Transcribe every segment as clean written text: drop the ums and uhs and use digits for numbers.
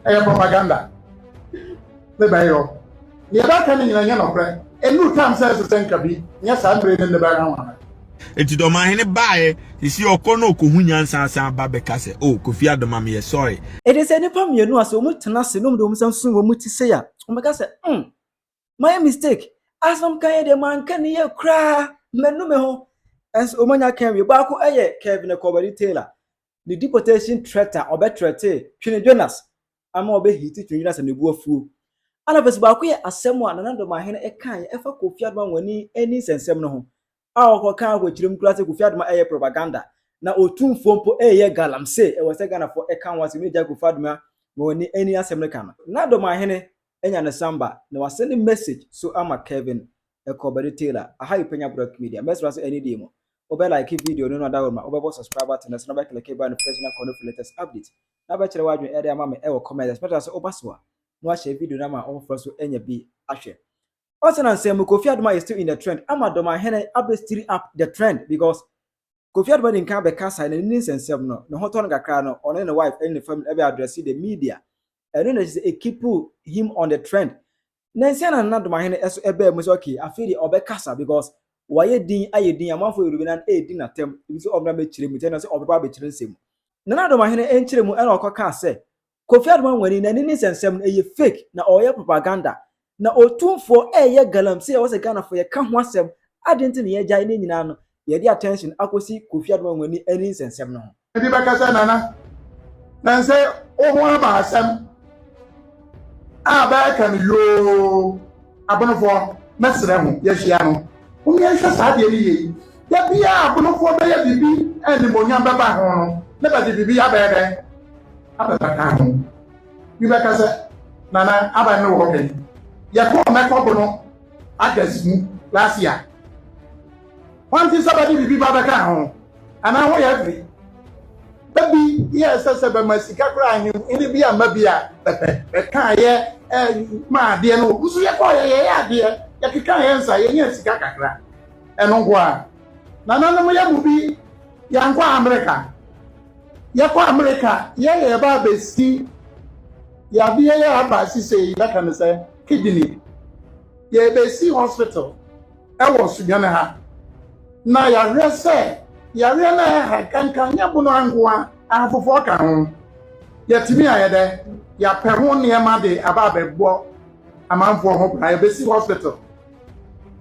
propaganda. The bayo. The other can in a no and no time says the same cabi. Yes, I'm reading the background. Enti Dormaahene bae isi okono ko hunyan sansan ba beka se oh Kofi Adomah me sorry. It is any pam you know as omu tena se no mdom sansun wo muti se ya. Omeka se my mistake. As some kind de man kan ye kra menu me ho. As omanya kan we ba ko eye Kevin Kofi Taylor. The deportation threater obetrete Twene Jonas. Ama obe hiti Twene Jonas ne buafu. Ana bes ba ko ye asem a na Dormaahene e kan e fa Kofi Adomah wani eni sensem no ho. Awo kan ko chirim klase Kofi Adomah eye propaganda na Otumfuo mpo eye galamse e wose Ghana for e kan wase media Kofi Adomah woni eni asem ne kan na Dormaahene enya ne samba na wase ne message so ama Kevin Kofi Taylor aha Penyah broadcast media message so eni demo obe like video no da woma obe subscribe button na so na be click button notification na connect latest update na be kire wadwen ere ama me e wo comment especially so obaso no share video na ma on so enya bi ahwe. Also, and say Kofi Adomah is still in the trend. I'm a Dormaahene still up the trend because Kofi Adomah in Kabe Casa and in and seven no hot on Gakrano on any wife and the family ever address the media. And then there's a keep him on the trend. Nancy and another Dormaahene as a bear Musoki, I feel the Obe Casa because why din a month for Rubinan a dinner attempt is of the Chilimutenus of Baby Chilim. Nana Dormaahene and Chilimu and Oka say Kofi Adomah when in an innocent seven a fake na oil propaganda. Na Otumfuo eye galamse was a Ghana for your come wasem adenti ne yagya ne nyina no ye di attention akosi Kofi Adomah wani ani nsensem no Ebi bakasa nana na say o ho aba asem ba kan yo abonofo mesre ho ye hia no o me hwa sa de ye ya bia abonofo be ya bibi eni monyam baba ho no ne ba de bibi abebe ababa ho bi bakasa nana aba no wo ke ya ko meko no agasimu last year one thing somebody bibi babaka ho ana ho ya free baby yes say be masika kra hin ini bi amabia e kan ye ma de no usu ye ko ye ade ya kika ye nsa ye nya sika kakra eno ho a na mo ya bubi ya nkwa America ya kwa America ye ba besi ya bi ye aba sise ya kan say kidney ye be see hospital e wo sunyane ha na ya rese ya re na ha kankan ya bu no angoa afofo ka ho ya timi ayede ya pe ho ne ma de aba bebo amanfo ho bra ye be see hospital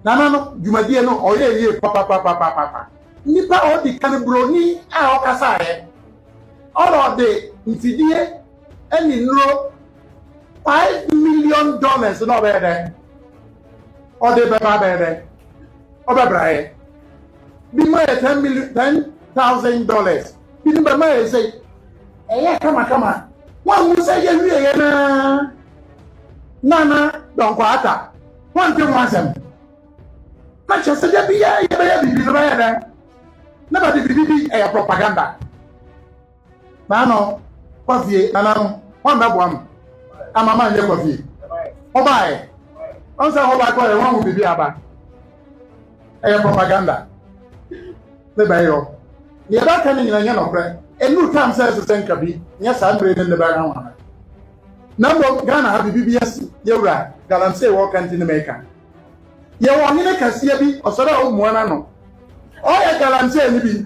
na no jumadie no oye papa nipa o di kan broni a o kasa ye all de ntidie eni nro $5 million no be there. Or the baba be there. O be brae. Bi mo $10,000. Bi ni be ma say eh kama. Wan mu say ye wie ye na don kwata. Wan te wasem. Ma che se de bi ye be ye bi no be there. Na ba de bi propaganda. Na no, Kofi na no, wan be boam. Amama nye Kofi obae on say oba ko e won bibi aba propaganda le bayo ye ba kan nyina nya no kre enu time says the same kabi nya sa mbre ne ba ran wana nambo Ghana ha bibi yes ye wura galamse wo kan tin America ye wo hine kasia bi osoro o mu na no o ye galamse ni bi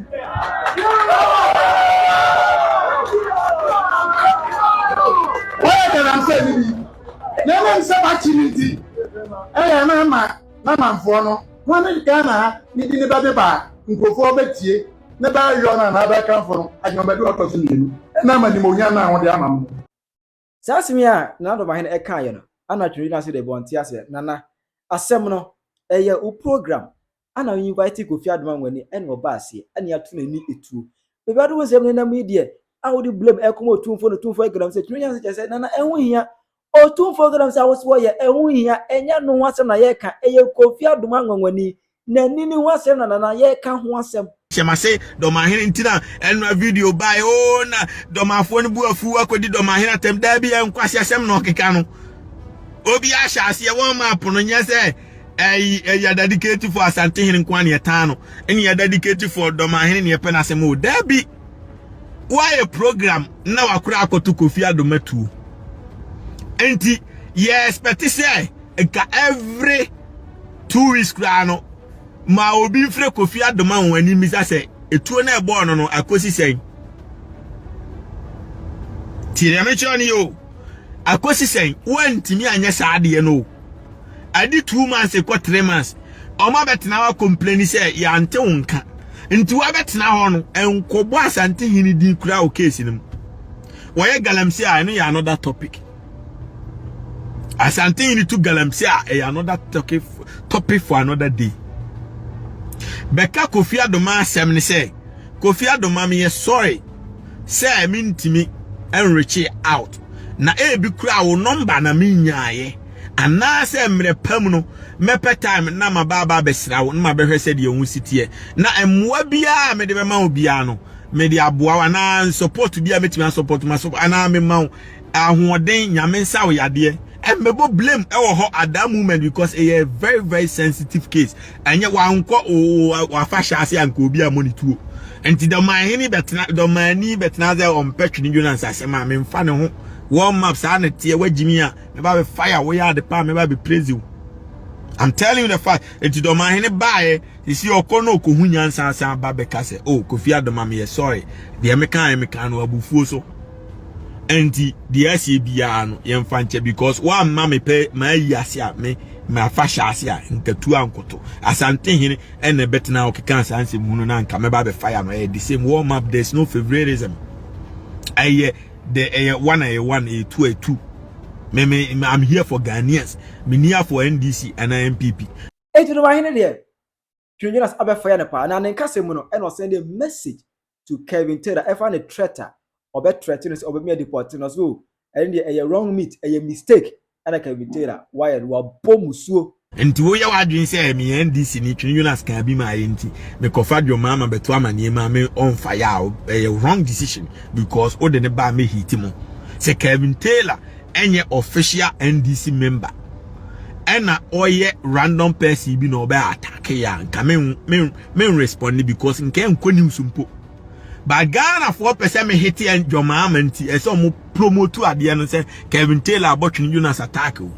I'm saying, never said activity. I am a for no. One Ghana, needing a baby bar, before Betty, never yon and other come from. I can do a person. And I'm a pneumonia on the arm. Sasimia, none of my hand a kayan. I'm not really the Bontias, Nana, a seminar, a year program. And I invited Kofi Adomah when the end of Bassi, and you have to need it too. The battle was in the media. I would blame Echo for the 2 grams. Said, Nana, and we here. Oh, 2 grams. I was wire, and we here, and ya no once and I can a Kofi Adomah when he Nanini was and I can't want some. Shema say Dormaahene ntina eno video by oh na Dormaafo ne buafu akodi Dormaahene atem da bi en kwase asem no keka no obi ahya ase e won map no nya say ya dedicate for Asante Hene nkwan ne ta no ene ya dedicate for Dormaahene ne pe na asem o da bi why a program na wakura akoto Kofi Adomah tu enti yes but say every 2 weeks krano ma obi fre Kofi Adomah wani mi say etuo na ebo no akosi sen tire me choni yo akosi sen wantimi anya saade no adi 2 months ko 3 months oma betena wa complain say ya nte wonka nti wa betena ho no enkobo asante hini di kura o case nim woye galamsi a no ya another topic asante hini to galamsi a another topic for another day beka Kofi Adomah asem ni say Kofi Adomah me sorry say me ntimi enrich out na ebi kura wo number na me nyaaye ana say mre pam no mepe time na ma baba besra wo na ma behwe se de ohun sitie na emwa bia me de be ma obia no me de aboa wa na support bia metimi support ma support ana me ma ahoden nyame nsa wo yade embebo blame e wo ho at that moment because a very very sensitive case anye wa nko wa fasha ase anko obi a monituo enti Dormaahene betna Dormaahene betna ze on Twene Jonas asema me mfa ne ho warm up sa na tie wagimi a me ba be fire wo ya de pa me ba be praise you. I'm telling you the fact enti Dormaahene bae isi okono okohu nyansa asa ba be ka se oh Kofi Adomah me sorry de me kan no abufuo so enti the SABA no yemfa nche because one mama pe ma yase a me ma fasha ase a nkatu ankoto asante hene ene betena okeka sanse mu no na nka me ba be fire no the same warm up. There's no favoritism the one a 2 a 2 me I'm here for Ghanaians, me here for NDC and MPP. Dormaahene there Twene Jonas abe fire na pa na nka se mu no e no send a message to Kevin Taylor if an a traitor or bet threateners or me deporting us go and a wrong meat a mistake and I can be Taylor why you are bomusuo enti wo ya wadwen say me NDC ni Twene Jonas kan bi ma enti me kofa Dormaahene beto amane ma me on fire a wrong decision because o de ne ba me hit mo say Kevin Taylor enye official NDC member ena oye random person bi no be attack ya nka me respond because nke nkoni usumpo ba Ghana 4% me hit and Dormaahene nti e so mo promote ade no say Kevin Taylor about Twene Jonas attack o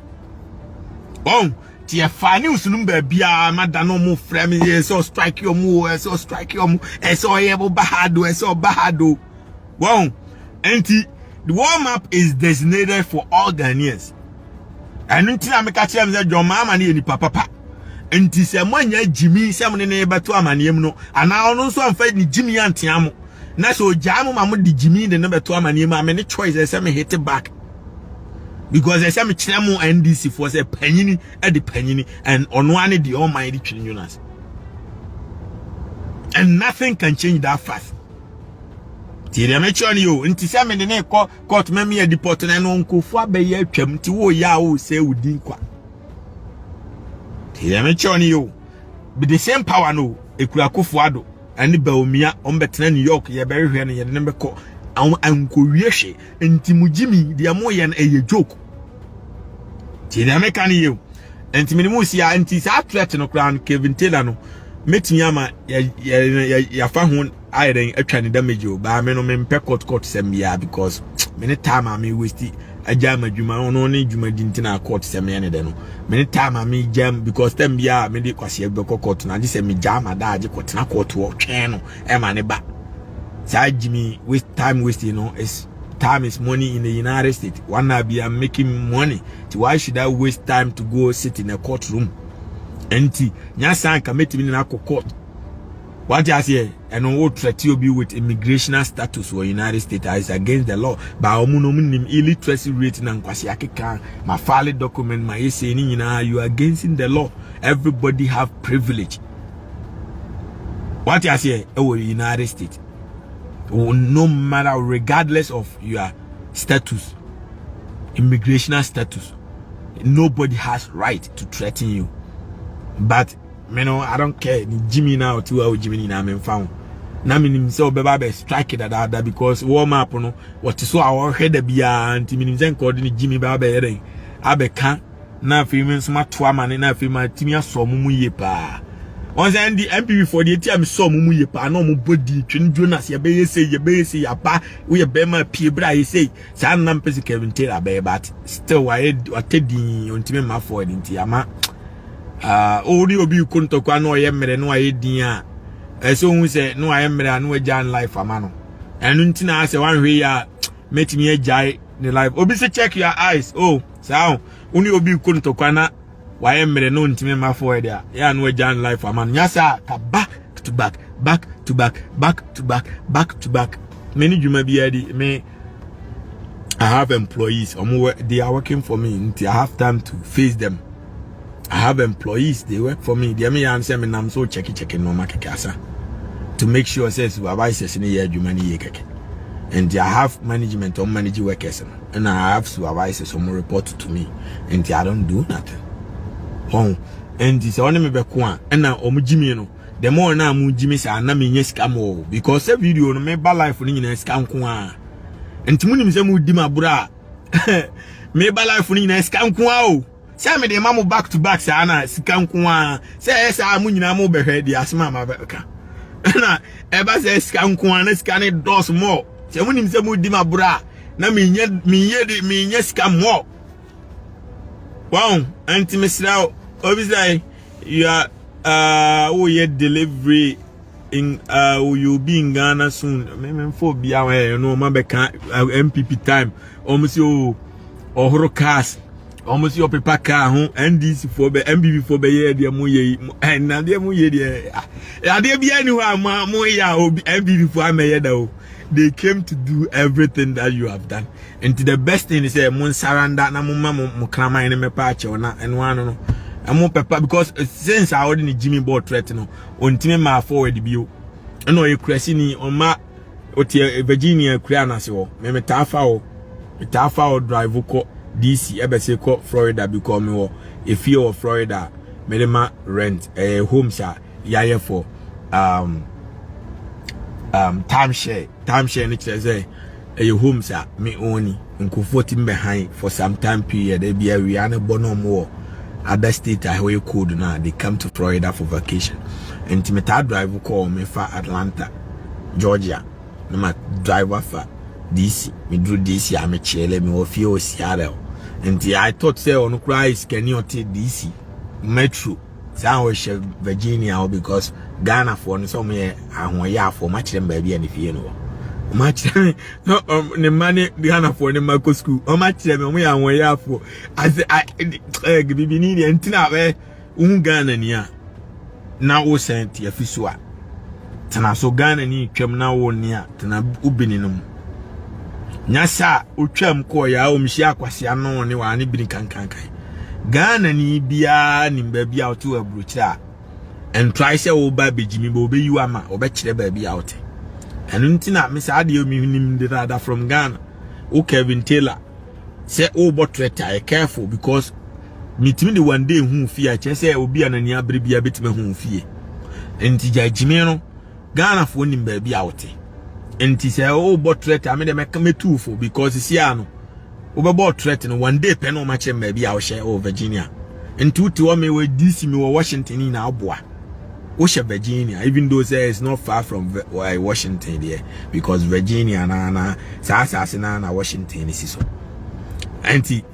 ti e fa news num ba bia madano mo frame e so strike your mo e so strike your mo e so ye bo bahado e so bahado wow enti the warm up is designated for all Ghanaians and until I make a chance that Dormaahene ni papa enti se mo anya Jimmy se mo ne beto amanem no ana ono so amfa ni Jimmy antiamo na so jamu ma mo di Jimmy de no beto amanem a me ne choice se me hit back because they say me chiremo NDC for say Penyini e the Penyini and onwane the almighty Twene Jonas and nothing can change that fast. Tire me choni yo nti se me de ne court me me deport na no nkofu abaye atwam nti wo ya wo say udin kwa. Tire me choni yo be the same power no ekura Kofi Ado ani baomia on betena New York ye beri hwe no ye ne beko anko wiehwe nti mujimi de amoye na eye joke. Tire me kan yo nti minimu sia nti sa threat no kran Kevin Taylor no metimi ama ya fa ho ayren atwane damage o ba me no me mpe court sem ya because many time am waste aja madwuma ono ne dwuma dinti na court sem ya ne de no many time am jam because them bia me de kwase be court na je sem jam ada aje court na court wo twen no e ma ne ba sa jimi waste time wasting, you know, is time is money in the United States. One be I'm making money. So why should I waste time to go sit in a courtroom? Enti nyasan committee in a court. What I say, and all threat you be with immigration status for United States is against the law. But omunomunim illiteracy rate and kwasiake kan my file document my essay you are against the law. Everybody have privilege. What I say, United States. No matter, regardless of your status, immigration status, nobody has right to threaten you. But you know, I don't care. Jimmy now 2 hours Jimmy na me found. Na me himself be strike that because warm up no what so our head be anti me zen called Jimmy ba be yeren. Abeka na fi me so matoa mane na fi ma timi aso mumu ye pa. On the MPV for the time so mu ye pa no mu body Twene Jonas ye be say apa we be ma pie bra ye say sa nam pese Kevin Taylor be but still why atedi ontime ma forward nti ama ori obi kunto kwa no ye mere no aye din a eso hu say no aye mere no agyan life ama no enu nti na say wan hwe ya metimi agyan the life obi say check your eyes oh sao uni obi kunto kwa na why mere no ntime ma forward ya no agyan life ama no nyasa ka back to back many juma bi me I have employees they are working for me until I have time to face them. I have employees, they work for me. They me answer me I'm so checking no market kasa to make sure says supervisors in the year jumani keke. And I have management or manage workers and I have supervisors who report to me and I don't do nothing. Oh, and this only me be kwa and now Jimmy no. The more na mu Jimmy say na me scam because every video no me ba life ni na scam kwa. Enti munim se mu di mabura. Me ba life ni na scam kwa o. Say me dey mamu back to back say na scam kwa. Say say mu nyina mu be hwe di asma ma be ka. Na e ba say scam kwa na scan dos more. Say munim se mu di mabura na me nye scam more. Wow, enti me sra obviously you are delivery in you'll be in Ghana soon. Maybe for be away, you know, MPP time. Almost your or cast, almost your paper car, NDC for the MPP for the year, dear Moye, and now dear Moye, dear. There be anywhere, Moya, or MPP for Amayado. They came to do everything that you have done. And the best thing is a Monsaranda, Namuma, Muklama, and a patch or not, and one. I'm more pepper because since I already Jimmy bought threat no on time my forward bio. I know you crashing on my Virginia Kriana so me tafa o drive ko DC ebese ko Florida because me if you of Florida me ma rent a home sha yaye for timeshare ni say a home sha me only nkofo tim behind for some time period e bia we an bono more. Other state I wear code now they come to Florida for vacation. And to me drive call me for Atlanta, Georgia. No my driver for DC. Me do DC I'm a chile me of you Seattle. And I thought say on Christ can you take DC Metro. Sound Virginia because Ghana for some year and for much them baby and if you know. Much no the money Ghana for the Marco school. How much them we are way for as I give me need and tina we Ghana near now we sent ya fisua tana so Ghana ni twem na wo near tana ubininum nyasa utwem ko ya o mhia kwase ano ne wa ne bini kankan Ghana ni bia ni baby out to abrochira and try say wo ba bejimi bo be you ama wo be kire baby out. And untina Miss Adio meaning the rather from Ghana. Oh Kevin Taylor say oh but careful because meet me the one day who fear say obi anania bribia betime who fear. And tija Jimeno Ghana for him baby out. And he say oh but I made them me too for because it's yano. Over bought threaten one day pen on my baby out share oh Virginia. And two to me were DC me Washington in our boy. Osha Virginia, even though say it's not far from Washington there, because Virginia na Sasasina Washington is so. Auntie,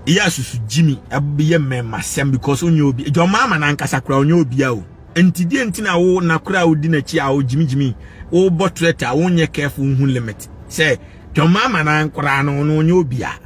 yes, Jimmy, I be a man myself because on your mama and Casacra on your biao. Auntie didn't know na crowd dinner chia or Jimmy, oh, but threat I won't ye careful who limit. Say, your mama and Corano on your bia.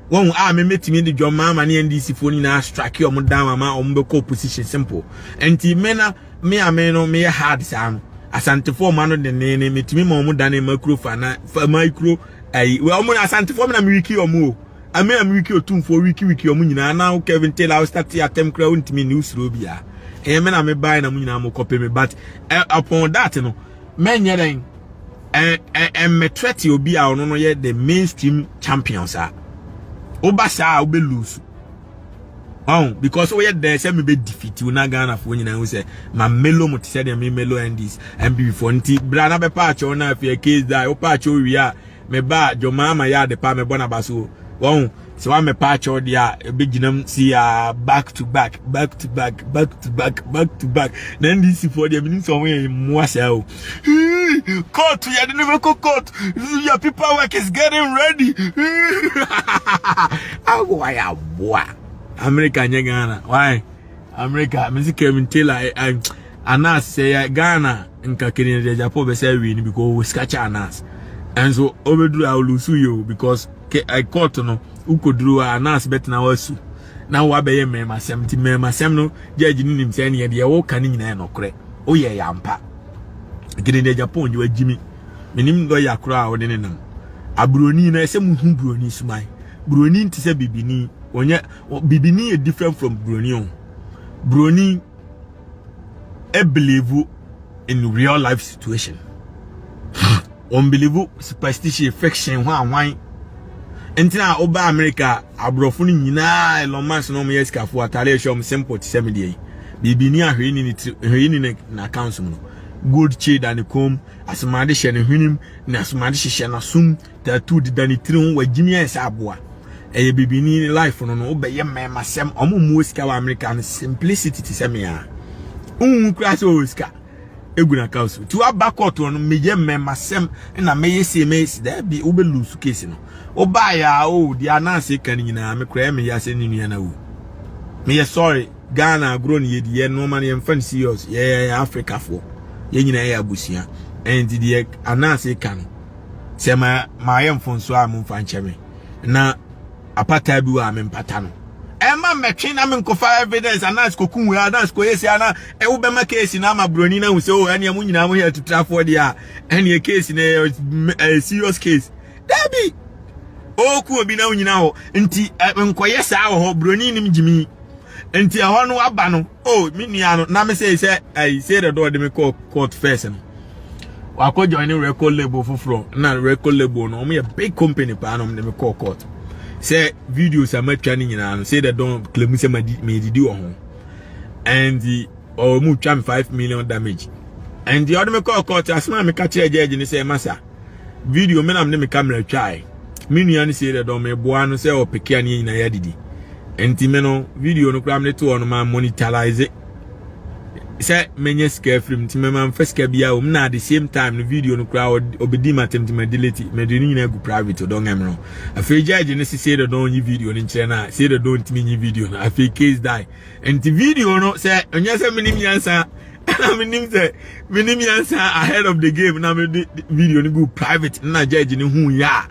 One me met me the John Mama and NDC phone na strike your madama on position simple. And ti mena me a meno me hard sam. Asante for man the name me to me more than a microphone for micro. Well, when Asante for me am wiki or more. I may am wiki or Otumfuo wiki or munina now Kevin Taylor will start to attempt crown to me news rubia. Men I may buy na munina mo copy me but upon that you know men yelling and me threat you be our no yet the mainstream champions are. Obasa will be lose. Oh, because we had there say me be defeat you na Ghana for you know say my melo mo say me melo and this and before nti brana be patch on na fe case die o patch o wi a me ba Dormaahene ya de pa me bona baso Wow, so I'm a patch or the big see back to back. Then this is for the minutes away more so. Court, you didn't even go court. Your paperwork is getting ready. Why, boy? America, Ghana. Why? America, Mr. Kevin Taylor, Anas say Ghana and Kakini de Japo be say win because we scratch Anas. And so overdo I will lose you because I caught no who could do Anas better now also. Now what be me my 70 me my no judge nim say near the all can in no cre. Oh yeah yampa. Kini de Japan you Jimmy. Minim do ya kra o de nenam. Abroni na say muhu broni sumai. Broni nti say bibini. Onye bibini is different from broni. Broni believe in real life situation. Unbelievable superstitious fiction why entina oba America abrofo ni nyina Elon Musk no me yeska fo atale shom simple to semi dey bibini ahweni na accounts no gold chain and com asmade hye ne hwenim na asmade hye na sum tattoo didani tiri wa jimi ensa aboa eye bibini life no obeye mema sem omo sika wa America no simplicity to semi a crash o sika eguna council to abakot no meje mema sem na meye CMS there be ube lose case no oba ya o di anase kan nyina me kra me ya se ni nua na wo me sorry Ghana grown ye di no man ye fan serious ye Africa for ye nyina ye abusia and di anase kan se ma ye mfonso a mo fan cheme na apata bi wa me mpata no Emma metwe na me nkofa evidence anas kokun we anas ko yesi ana e wo be ma case na ma broni na wo se o ene amu nyina mo here to traford dia ene case na serious case dabi o ku obi na wo nyina ho nti nkoye saa ho broni nim jimi nti ho no aba no o me nua no na me say I say the door de me court first no wa ko join record label fufuro na record label no mo ye big company pa no de me court say videos are matching nyina say they don't claim say me didi ho and the or mu twa 5 million damage and the other me call court asma me catch judge ni say masa video me na me camera try me nua ni say they don't me boa no say o peke ani nyina ya didi enti me no video no kram ne to no ma monetize say menye scare film ti me man first ka bia o na at the same time no video no kra obedi matem ti me delete me de nyina go private don emro afi judge ne say the don yi video ni nche na say the don't me video na afi case die and the video no say onye say minim yansa na minim yansa ahead of the game na me video ni go private na judge ni hu ya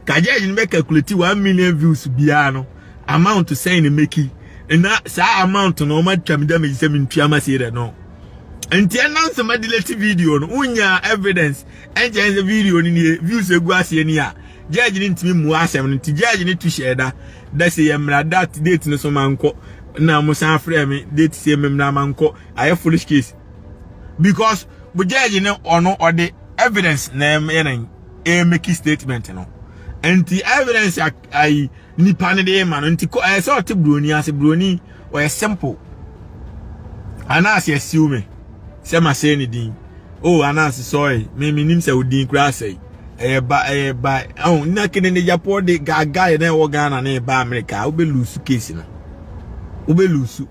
ka judge ni be calculate 1 million views bia no amount to say ni make na sa amount no ma twam damage say me ntuama say the no enti announce ma delete video no unya evidence enje the video ni views egu ase ni a judge ni ntimi mu asem no ti judge ni tu sheda da say emra that date no so manko na mo san frame me date say memra manko aye foolish case because bu judge ni ono ode evidence na em make statement no enti evidence ai nipa ne de ma no nti ko say o te broni ase broni o simple anas assume say ma say ni din oh anas sorry me nim say odin kra say ba oh na kene ne japo de gaga na wo Ghana na ba America obe lose case no obe lose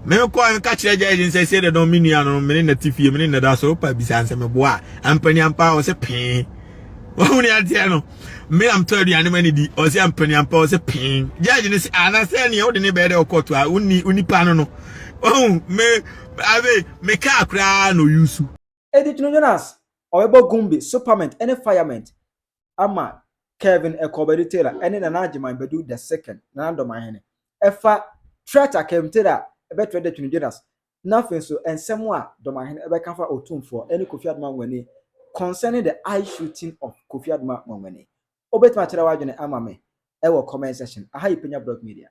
me ko an ka kire judge say the don menu no me na tifie me na da so pa bisa say me boa ampani ampa o say pin wo ni ate no me am told you animal di o say ampani ampa o say pin judge ni say ana say ni o de ne be de court a uni pa no oh me ka kra no use Twene Jonas oyebo gumbi superment any firement ama Kevin Ekobedi Taylor any na Najiman bedu the second na Dormaahene efa threat akemtera ebe trade Twene Jonas nothing so ensemo a Dormaahene ebe kafa Otumfuo any Kofi Adomah wani concerning the eye shooting of Kofi Adomah wani obetima kire wadwene ama me e wo comment section aha Penyah blog media.